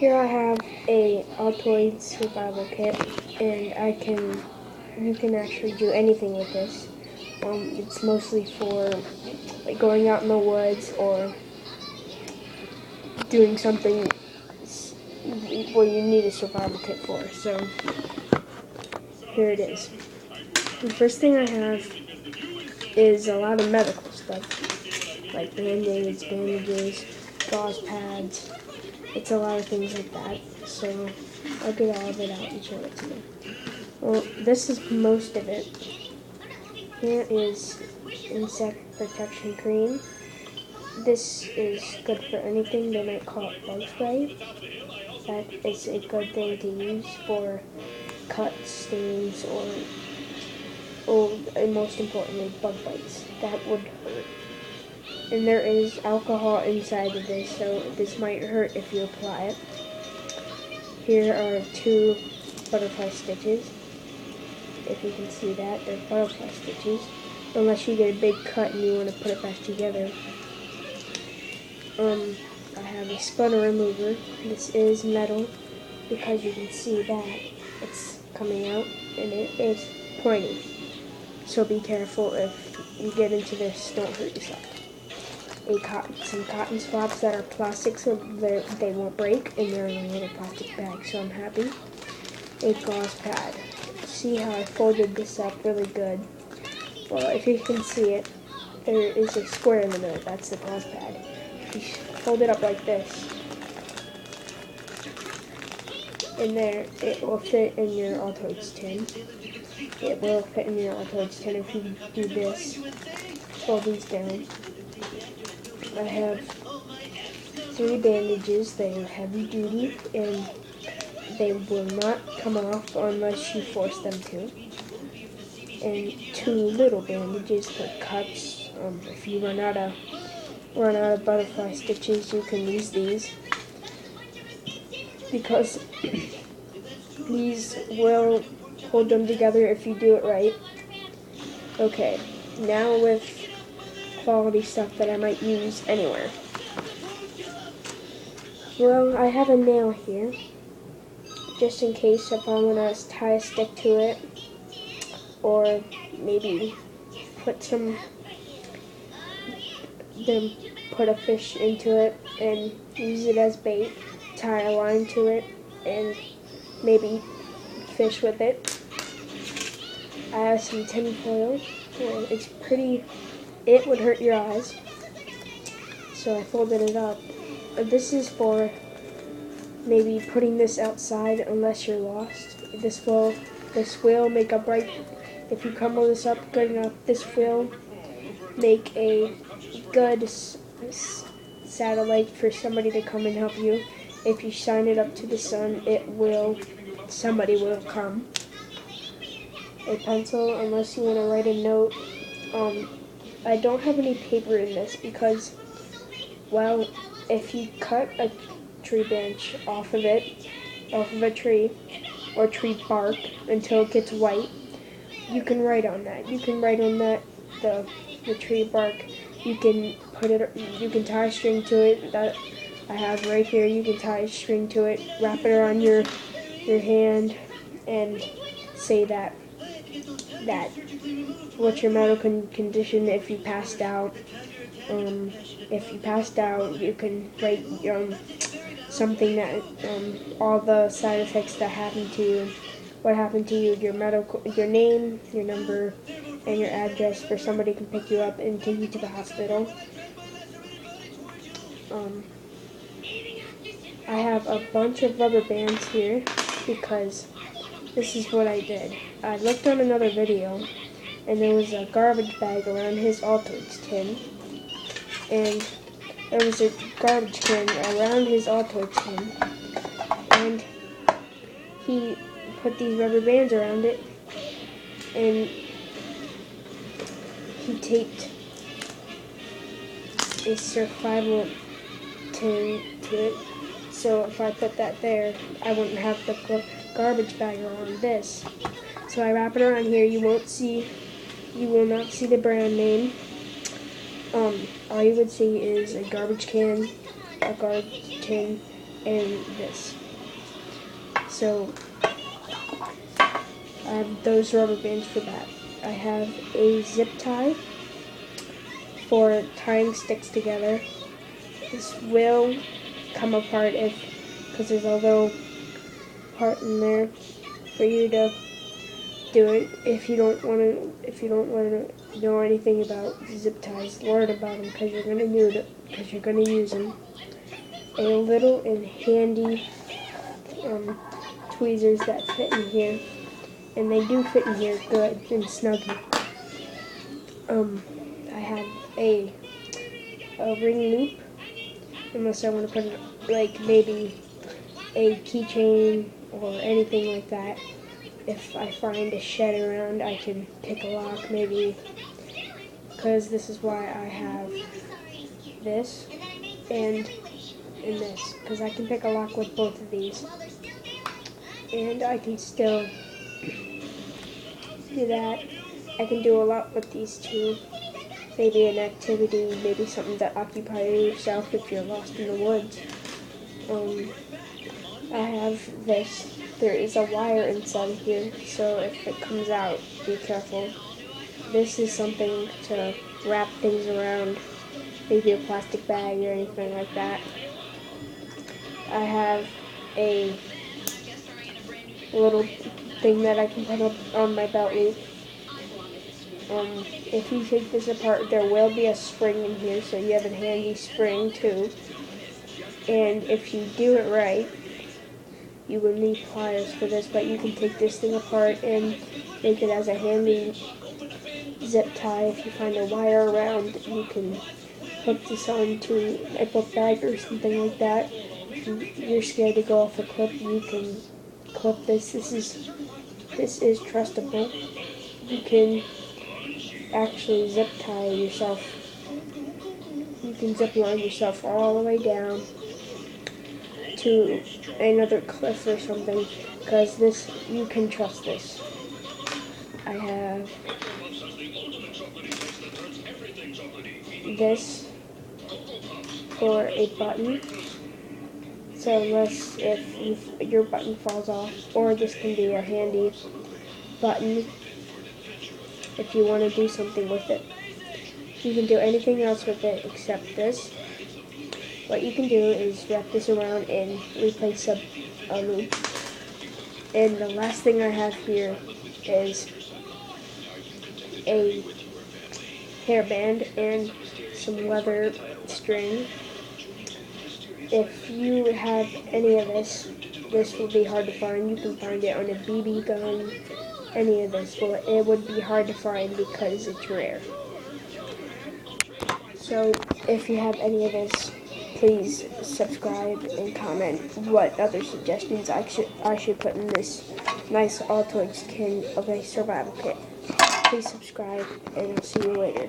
Here I have a Altoids Survival Kit, and you can actually do anything with this. It's mostly for like going out in the woods or doing something where you need a survival kit for. So here it is. The first thing I have is a lot of medical stuff, like band-aids, bandages, gauze pads. It's a lot of things like that. So I'll get all of it out and show it to you. Well, this is most of it. Here is insect protection cream. This is good for anything. They might call it bug spray. That is a good thing to use for cuts, stains, and most importantly, bug bites. That would hurt. And there is alcohol inside of this, so this might hurt if you apply it. Here are 2 butterfly stitches. If you can see that, they're butterfly stitches. Unless you get a big cut and you want to put it back together. I have a sputter remover. This is metal because you can see that it's coming out and it is pointy. So be careful if you get into this, don't hurt yourself. Some cotton swabs that are plastic so they won't break, and they're in a little plastic bag, so I'm happy. A gauze pad. See how I folded this up really good? Well, if you can see it, there is a square in the middle. That's the gauze pad. You fold it up like this. In there, it will fit in your Altoids tin. It will fit in your Altoids tin if you do this. Fold these down. I have 3 bandages. They are heavy duty and they will not come off unless you force them to. And 2 little bandages for cuts. If you run out of butterfly stitches, you can use these because these will hold them together if you do it right. Okay, now with quality stuff that I might use anywhere. Well, I have a nail here, just in case if I want to tie a stick to it, or maybe put a fish into it and use it as bait, tie a line to it, and maybe fish with it. I have some tin foil. Well, it's pretty. It would hurt your eyes, so I folded it up. This is for maybe putting this outside unless you're lost. This will make a bright. If you crumble this up good enough, this will make a good satellite for somebody to come and help you. If you shine it up to the sun, somebody will come. A pencil, unless you want to write a note. I don't have any paper in this because, well, if you cut a tree branch off of a tree, or tree bark until it gets white, you can write on that. You can write on that the tree bark. You can tie a string to it that I have right here. You can tie a string to it, wrap it around your hand, and say that what's your medical condition if you passed out. If you passed out, you can write something that all the side effects that happened to you, what happened to you, your name, your number, and your address for somebody can pick you up and take you to the hospital. I have a bunch of rubber bands here because this is what I did. I looked on another video, and there was a garbage bag around his Altoids tin, and there was a garbage can around his Altoids tin, and he put these rubber bands around it, and he taped a survival tin to it, so if I put that there, I wouldn't have the garbage bag around this. So I wrap it around here. You will not see the brand name. All you would see is a garbage can, a garbage tin, and this. So I have those rubber bands for that. I have a zip tie for tying sticks together. This will come apart because there's a little part in there for you to do it. If you don't want to know anything about zip ties, learn about them because you're gonna use them. A little and handy tweezers that fit in here, and they do fit in here good and snuggy. I have a ring loop, unless I want to put it like maybe a keychain or anything like that. If I find a shed around, I can pick a lock maybe, because this is why I have this and this, because I can pick a lock with both of these, and I can still do that. I can do a lot with these two. Maybe an activity, maybe something to occupy yourself if you're lost in the woods. I have this. There is a wire inside of here, so if it comes out, be careful. This is something to wrap things around, maybe a plastic bag or anything like that. I have a little thing that I can put up on my belt loop. If you take this apart, there will be a spring in here, so you have a handy spring too. And if you do it right, you will need pliers for this, but you can take this thing apart and make it as a handy zip tie. If you find a wire around, you can hook this onto a book bag or something like that. If you're scared to go off a clip, you can clip this. This is trustable. You can actually zip tie yourself. You can zip line yourself all the way down to another cliff or something, because this, you can trust this. I have this for a button, so unless if your button falls off, or this can be a handy button if you want to do something with it. You can do anything else with it except this. What you can do is wrap this around and replace a loop. And the last thing I have here is a hairband and some leather string. If you have any of this, this will be hard to find. You can find it on a BB gun, any of this. Well, it would be hard to find because it's rare. So if you have any of this, please subscribe and comment what other suggestions I should put in this nice Altoids survival kit. Please subscribe, and I'll see you later.